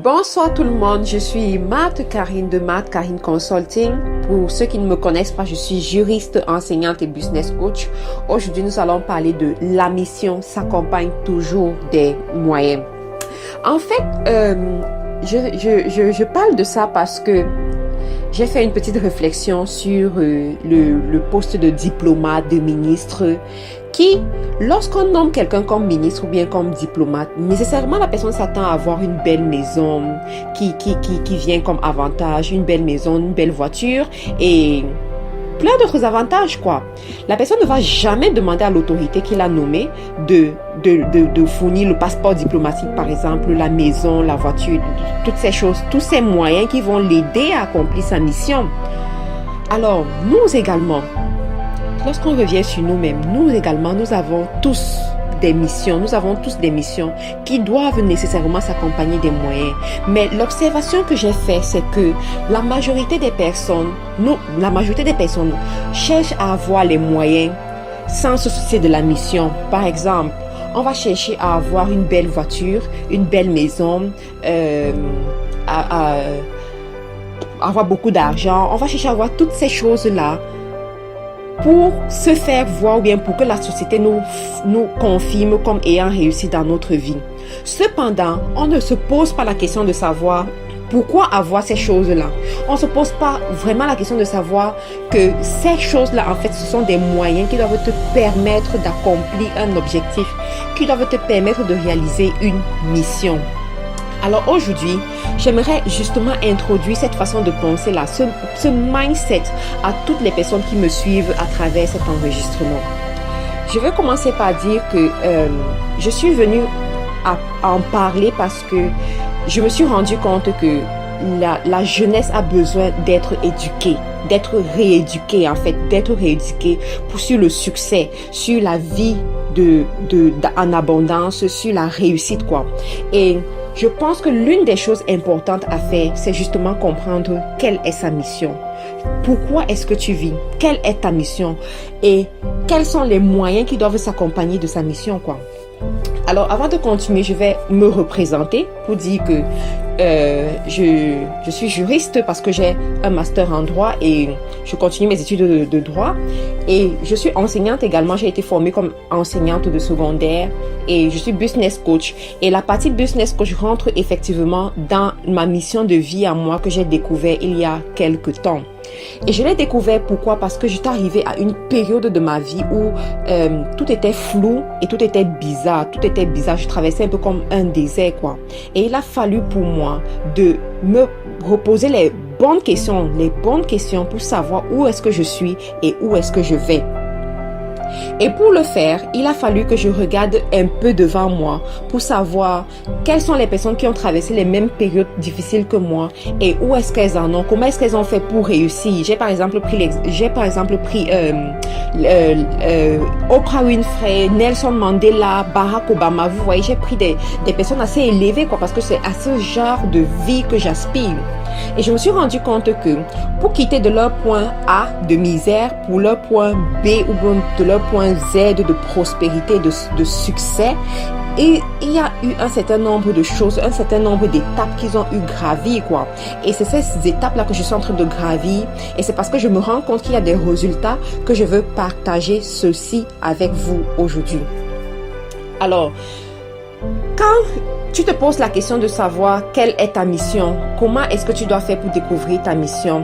Bonsoir tout le monde, je suis Marthe Karine de Marthe Karine Consulting. Pour ceux qui ne me connaissent pas, je suis juriste, enseignante et business coach. Aujourd'hui, nous allons parler de la mission s'accompagne toujours des moyens. En fait, je parle de ça parce que j'ai fait une petite réflexion sur le poste de diplomate, de ministre, qui, lorsqu'on nomme quelqu'un comme ministre ou bien comme diplomate, nécessairement la personne s'attend à avoir une belle maison qui vient comme avantage, une belle maison, une belle voiture et plein d'autres avantages, quoi. La personne ne va jamais demander à l'autorité qui l'a nommé de fournir le passeport diplomatique, par exemple, la maison, la voiture, toutes ces choses, tous ces moyens qui vont l'aider à accomplir sa mission. Alors, nous également, lorsqu'on revient sur nous-mêmes, nous également, nous avons tous des missions qui doivent nécessairement s'accompagner des moyens. Mais l'observation que j'ai faite, c'est que la majorité des personnes cherchent à avoir les moyens sans se soucier de la mission. Par exemple, on va chercher à avoir une belle voiture, une belle maison, avoir beaucoup d'argent. On va chercher à avoir toutes ces choses-là pour se faire voir ou bien pour que la société nous confirme comme ayant réussi dans notre vie. Cependant, on ne se pose pas la question de savoir pourquoi avoir ces choses-là. On ne se pose pas vraiment la question de savoir que ces choses-là, en fait, ce sont des moyens qui doivent te permettre d'accomplir un objectif, qui doivent te permettre de réaliser une mission. Alors aujourd'hui, j'aimerais justement introduire cette façon de penser-là, ce mindset à toutes les personnes qui me suivent à travers cet enregistrement. Je vais commencer par dire que je suis venue à en parler parce que je me suis rendu compte que la jeunesse a besoin d'être éduquée, d'être rééduquée en fait, sur le succès, sur la vie en abondance, sur la réussite quoi. Et je pense que l'une des choses importantes à faire, c'est justement comprendre quelle est sa mission. Pourquoi est-ce que tu vis? Quelle est ta mission? Et quels sont les moyens qui doivent s'accompagner de sa mission, quoi. Alors, avant de continuer, je vais me représenter pour dire que je suis juriste parce que j'ai un master en droit et je continue mes études de droit. Et je suis enseignante également. J'ai été formée comme enseignante de secondaire et je suis business coach. Et la partie business coach rentre effectivement dans ma mission de vie à moi que j'ai découvert il y a quelques temps. Et je l'ai découvert pourquoi? Parce que j'étais arrivée à une période de ma vie où tout était flou et tout était bizarre. Je traversais un peu comme un désert, quoi. Et il a fallu pour moi de me reposer les bonnes questions pour savoir où est-ce que je suis et où est-ce que je vais. Et pour le faire, il a fallu que je regarde un peu devant moi pour savoir quelles sont les personnes qui ont traversé les mêmes périodes difficiles que moi et où est-ce qu'elles en ont, comment est-ce qu'elles ont fait pour réussir. J'ai par exemple pris Oprah Winfrey, Nelson Mandela, Barack Obama. Vous voyez, j'ai pris des personnes assez élevées quoi, parce que c'est à ce genre de vie que j'aspire. Et je me suis rendu compte que pour quitter de leur point A de misère pour leur point B ou de leur point Z de prospérité, de succès, et il y a eu un certain nombre de choses, un certain nombre d'étapes qu'ils ont eu gravies, quoi. Et c'est ces étapes-là que je suis en train de gravir. Et c'est parce que je me rends compte qu'il y a des résultats que je veux partager ceci avec vous aujourd'hui. Alors, quand tu te poses la question de savoir quelle est ta mission, comment est-ce que tu dois faire pour découvrir ta mission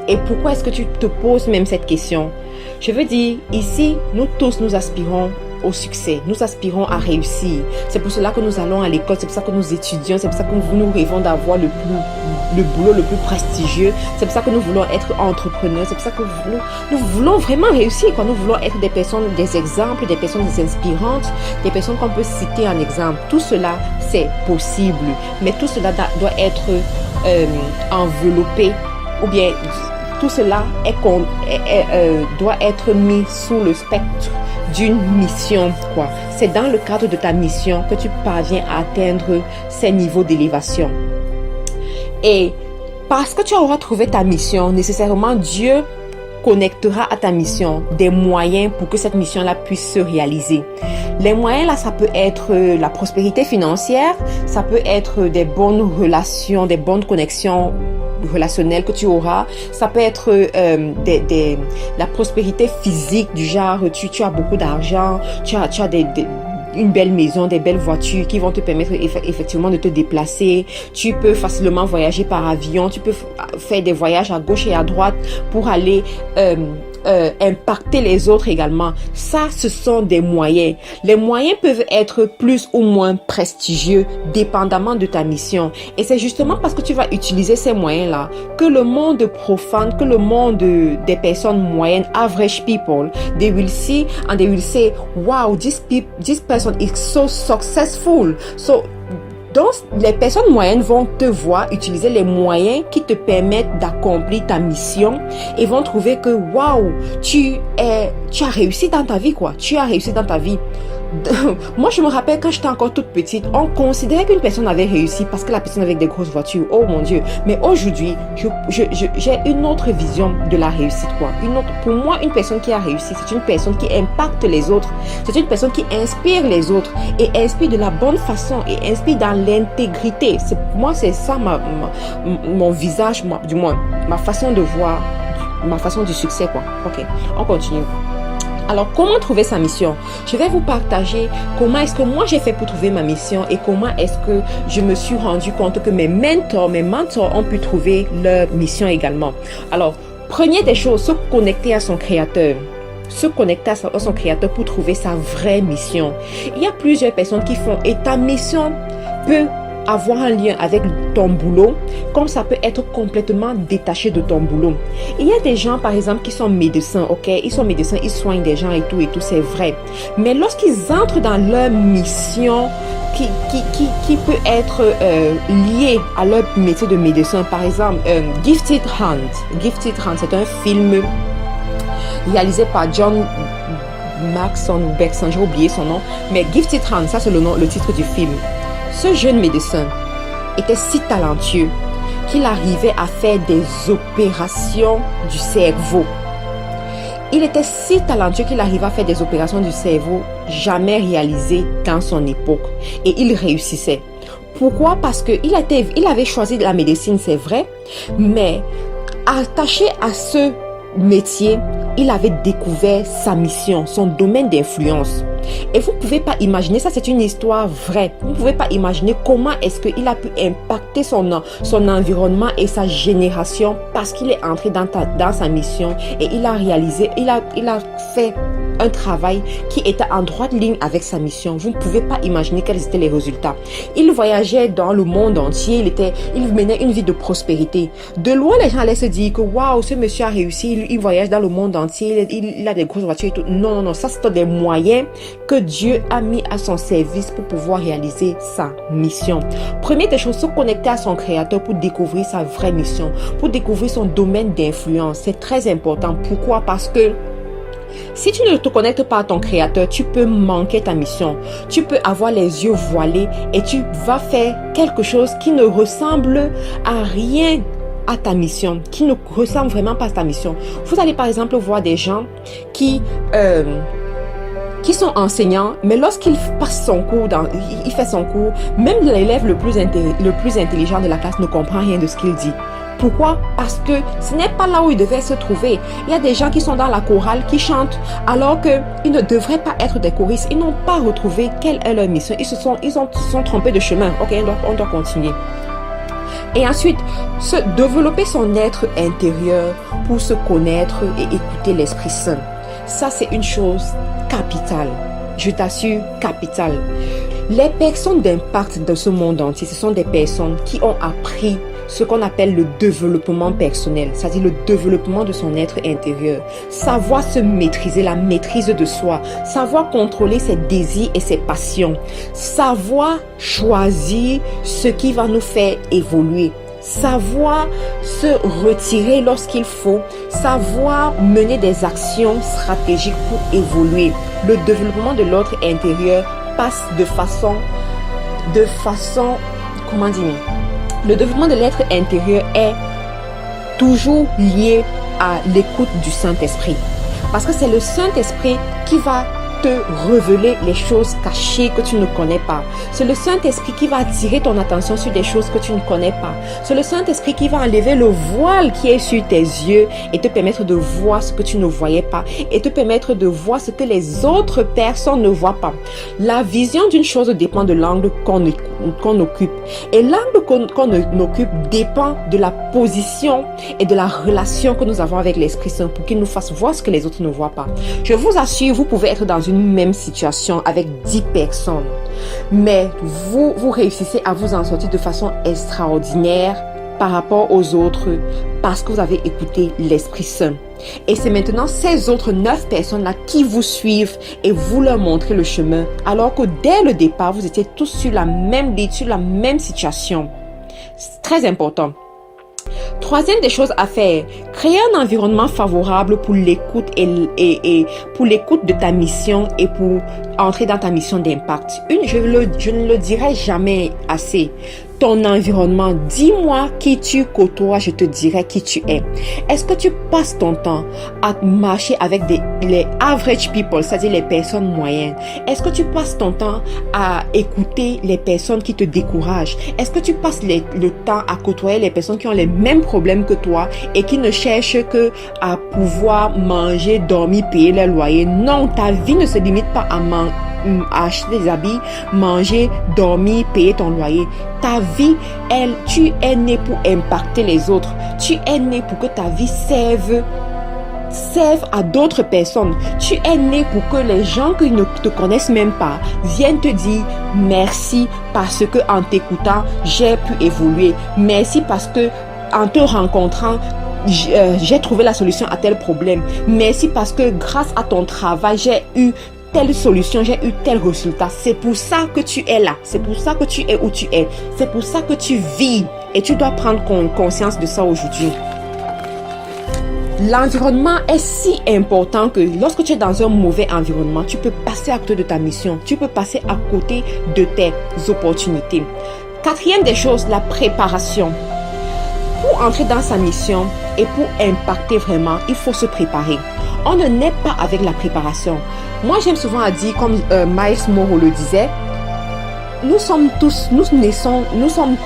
et pourquoi est-ce que tu te poses même cette question? Je veux dire, ici, nous tous, nous aspirons au succès, nous aspirons à réussir. C'est pour cela que nous allons à l'école, c'est pour ça que nous étudions, c'est pour ça que nous rêvons d'avoir le boulot le plus prestigieux, c'est pour ça que nous voulons être entrepreneurs, c'est pour ça que nous voulons vraiment réussir, quoi. Nous voulons être des personnes, des exemples, des personnes inspirantes, des personnes qu'on peut citer en exemple. Tout cela, c'est possible, mais tout cela doit être enveloppé ou bien tout cela doit être mis sous le spectre d'une mission, quoi. C'est dans le cadre de ta mission que tu parviens à atteindre ces niveaux d'élévation. Et parce que tu auras trouvé ta mission, nécessairement Dieu connectera à ta mission des moyens pour que cette mission-là puisse se réaliser. Les moyens là, ça peut être la prospérité financière, ça peut être des bonnes relations, des bonnes connexions relationnelles que tu auras, ça peut être la prospérité physique du genre tu as beaucoup d'argent, tu as une belle maison, des belles voitures qui vont te permettre effectivement de te déplacer. Tu peux facilement voyager par avion. Tu peux faire des voyages à gauche et à droite pour aller impacter les autres également. Ça, ce sont des moyens. Les moyens peuvent être plus ou moins prestigieux, dépendamment de ta mission. Et c'est justement parce que tu vas utiliser ces moyens-là que le monde profane, que le monde des personnes moyennes, average people, they will see and they will say, wow, this person is so successful. Donc, les personnes moyennes vont te voir utiliser les moyens qui te permettent d'accomplir ta mission et vont trouver que, waouh, tu as réussi dans ta vie, quoi. Tu as réussi dans ta vie. Moi, je me rappelle quand j'étais encore toute petite, on considérait qu'une personne avait réussi parce que la personne avait des grosses voitures. Oh mon Dieu. Mais aujourd'hui, j'ai une autre vision de la réussite, quoi. Pour moi, une personne qui a réussi, c'est une personne qui impacte les autres. C'est une personne qui inspire les autres et inspire de la bonne façon et inspire dans l'intégrité. Pour moi, c'est ça mon visage, du moins, ma façon de voir, ma façon du succès, quoi. Ok, on continue. Alors, comment trouver sa mission? Je vais vous partager comment est-ce que moi j'ai fait pour trouver ma mission et comment est-ce que je me suis rendu compte que mes mentors ont pu trouver leur mission également. Alors, première des choses, se connecter à son créateur. Se connecter à son créateur pour trouver sa vraie mission. Il y a plusieurs personnes qui font et ta mission peut avoir un lien avec ton boulot, comme ça peut être complètement détaché de ton boulot. Il y a des gens, par exemple, qui sont médecins, ok? Ils sont médecins, ils soignent des gens et tout, c'est vrai. Mais lorsqu'ils entrent dans leur mission, qui peut être liée à leur métier de médecin, par exemple, Gifted Hand. Gifted Hand, c'est un film réalisé par John Maxon ou Bexon, j'ai oublié son nom, mais Gifted Hand, ça c'est le titre du film. Ce jeune médecin était si talentueux qu'il arrivait à faire des opérations du cerveau. Il était si talentueux qu'il arrivait à faire des opérations du cerveau jamais réalisées dans son époque. Et il réussissait. Pourquoi? Parce qu'il avait choisi la médecine, c'est vrai, mais attaché à ce métier, il avait découvert sa mission, son domaine d'influence. Et vous ne pouvez pas imaginer, ça c'est une histoire vraie, vous ne pouvez pas imaginer comment est-ce qu'il a pu impacter son environnement et sa génération parce qu'il est entré dans sa mission et il a réalisé, il a fait un travail qui était en droite ligne avec sa mission. Vous ne pouvez pas imaginer quels étaient les résultats. Il voyageait dans le monde entier, il menait une vie de prospérité. De loin, les gens allaient se dire que waouh, ce monsieur a réussi, il voyage dans le monde entier, il a des grosses voitures et tout. Non, ça c'est des moyens que Dieu a mis à son service pour pouvoir réaliser sa mission. Première des choses, se connecter à son créateur pour découvrir sa vraie mission, pour découvrir son domaine d'influence. C'est très important. Pourquoi? Parce que si tu ne te connectes pas à ton créateur, tu peux manquer ta mission. Tu peux avoir les yeux voilés et tu vas faire quelque chose qui ne ressemble à rien à ta mission, qui ne ressemble vraiment pas à ta mission. Vous allez par exemple voir des gens qui sont enseignants, mais lorsqu'il passe son cours, il fait son cours, même l'élève le plus intelligent de la classe ne comprend rien de ce qu'il dit. Pourquoi? Parce que ce n'est pas là où il devait se trouver. Il y a des gens qui sont dans la chorale, qui chantent, alors qu'ils ne devraient pas être des choristes. Ils n'ont pas retrouvé quelle est leur mission. Ils se sont trompés de chemin. Ok, on doit continuer. Et ensuite, développer son être intérieur pour se connaître et écouter l'Esprit Saint. Ça, c'est une chose capitale. Je t'assure, capitale. Les personnes d'impact de ce monde entier, ce sont des personnes qui ont appris ce qu'on appelle le développement personnel, c'est-à-dire le développement de son être intérieur. Savoir se maîtriser, la maîtrise de soi, savoir contrôler ses désirs et ses passions, savoir choisir ce qui va nous faire évoluer, savoir se retirer lorsqu'il faut, savoir mener des actions stratégiques pour évoluer. Le développement de l'autre intérieur passe de façon, comment dire, le développement de l'être intérieur est toujours lié à l'écoute du Saint-Esprit. Parce que c'est le Saint-Esprit qui va te révéler les choses cachées que tu ne connais pas. C'est le Saint-Esprit qui va attirer ton attention sur des choses que tu ne connais pas. C'est le Saint-Esprit qui va enlever le voile qui est sur tes yeux et te permettre de voir ce que tu ne voyais pas et te permettre de voir ce que les autres personnes ne voient pas. La vision d'une chose dépend de l'angle qu'on occupe. Et l'angle qu'on occupe dépend de la position et de la relation que nous avons avec l'Esprit Saint pour qu'il nous fasse voir ce que les autres ne voient pas. Je vous assure, vous pouvez être dans une même situation avec 10 personnes, mais vous réussissez à vous en sortir de façon extraordinaire par rapport aux autres parce que vous avez écouté l'Esprit Saint. Et c'est maintenant ces autres 9 personnes-là qui vous suivent et vous leur montrez le chemin, alors que dès le départ, vous étiez tous sur la même ligne, sur la même situation. C'est très important. Troisième des choses à faire, créer un environnement favorable pour l'écoute et pour l'écoute de ta mission et pour entrer dans ta mission d'impact. Je ne le dirai jamais assez. Ton environnement, dis-moi qui tu côtoies, je te dirai qui tu es. Est-ce que tu passes ton temps à marcher avec les average people, c'est-à-dire les personnes moyennes? Est-ce que tu passes ton temps à écouter les personnes qui te découragent? Est-ce que tu passes le temps à côtoyer les personnes qui ont les mêmes problèmes que toi et qui ne cherchent que à pouvoir manger, dormir, payer leur loyer? Non, ta vie ne se limite pas à acheter des habits, manger, dormir, payer ton loyer. Ta vie, tu es né pour impacter les autres. Tu es né pour que ta vie serve à d'autres personnes. Tu es né pour que les gens qui ne te connaissent même pas viennent te dire merci parce que en t'écoutant, j'ai pu évoluer. Merci parce que en te rencontrant, j'ai trouvé la solution à tel problème. Merci parce que grâce à ton travail, j'ai eu telle solution, j'ai eu tel résultat. C'est pour ça que tu es là. C'est pour ça que tu es où tu es. C'est pour ça que tu vis. Et tu dois prendre conscience de ça aujourd'hui. L'environnement est si important que lorsque tu es dans un mauvais environnement, tu peux passer à côté de ta mission. Tu peux passer à côté de tes opportunités. Quatrième des choses, la préparation. Pour entrer dans sa mission et pour impacter vraiment, il faut se préparer. On ne naît pas avec la préparation. Moi, j'aime souvent à dire, comme Miles Monroe le disait, nous sommes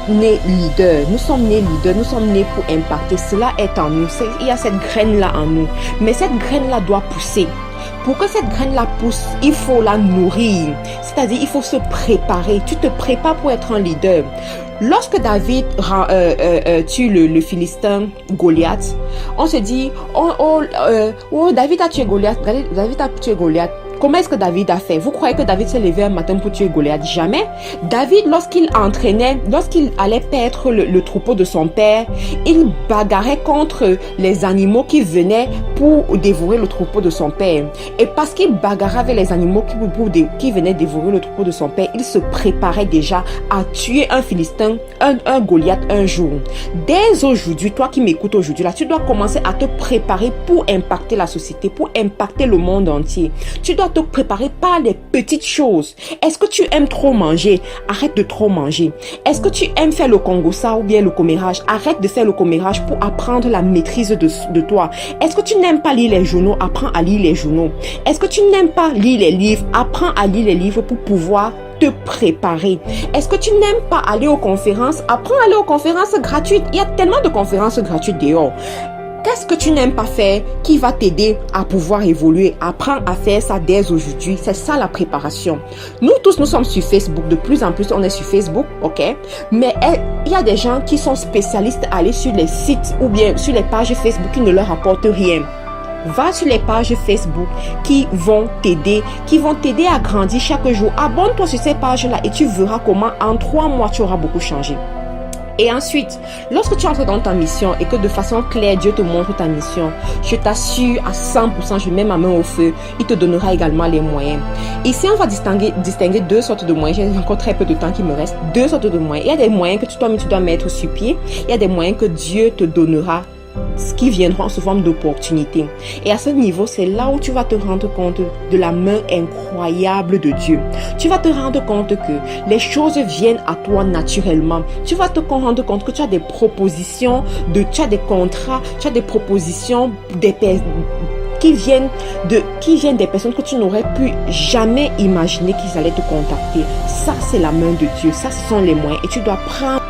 nés leaders, nous sommes nés pour impacter. Cela est en nous, il y a cette graine-là en nous. Mais cette graine-là doit pousser. Pour que cette graine-là pousse, il faut la nourrir. C'est-à-dire, il faut se préparer. Tu te prépares pour être un leader. Lorsque David tue le Philistin Goliath, on se dit, David a tué Goliath, David a tué Goliath. Comment est-ce que David a fait? Vous croyez que David s'est levé un matin pour tuer Goliath? Jamais. David, lorsqu'il allait paître le troupeau de son père, il bagarrait contre les animaux qui venaient pour dévorer le troupeau de son père. Et parce qu'il bagarrait avec les animaux qui venaient dévorer le troupeau de son père, il se préparait déjà à tuer un Philistin, un Goliath un jour. Dès aujourd'hui, toi qui m'écoutes aujourd'hui, là, tu dois commencer à te préparer pour impacter la société, pour impacter le monde entier. Tu dois te préparer par les petites choses. Est-ce que tu aimes trop manger? Arrête de trop manger. Est-ce que tu aimes faire le kongosa ou bien le commérage? Arrête de faire le commérage pour apprendre la maîtrise de toi. Est-ce que tu n'aimes pas lire les journaux? Apprends à lire les journaux. Est-ce que tu n'aimes pas lire les livres? Apprends à lire les livres pour pouvoir te préparer. Est-ce que tu n'aimes pas aller aux conférences? Apprends à aller aux conférences gratuites. Il y a tellement de conférences gratuites dehors. Qu'est-ce que tu n'aimes pas faire qui va t'aider à pouvoir évoluer? Apprends à faire ça dès aujourd'hui. C'est ça la préparation. Nous tous, nous sommes sur Facebook. De plus en plus, on est sur Facebook, ok? Mais il y a des gens qui sont spécialistes à aller sur les sites ou bien sur les pages Facebook qui ne leur apportent rien. Va sur les pages Facebook qui vont t'aider à grandir chaque jour. Abonne-toi sur ces pages-là et tu verras comment en 3 mois, tu auras beaucoup changé. Et ensuite, lorsque tu entres dans ta mission et que de façon claire, Dieu te montre ta mission, je t'assure à 100%, je mets ma main au feu, il te donnera également les moyens. Ici, on va distinguer 2 sortes de moyens. J'ai encore très peu de temps qui me reste. 2 sortes de moyens. Il y a des moyens que tu dois mettre sur pied. Il y a des moyens que Dieu te donnera, ce qui viendront sous forme d'opportunités. Et à ce niveau, c'est là où tu vas te rendre compte de la main incroyable de Dieu. Tu vas te rendre compte que les choses viennent à toi naturellement. Tu vas te rendre compte que tu as des propositions, tu as des contrats, tu as des propositions qui viennent des personnes que tu n'aurais pu jamais imaginer qu'ils allaient te contacter. Ça, c'est la main de Dieu. Ça, ce sont les moyens. Et tu dois prendre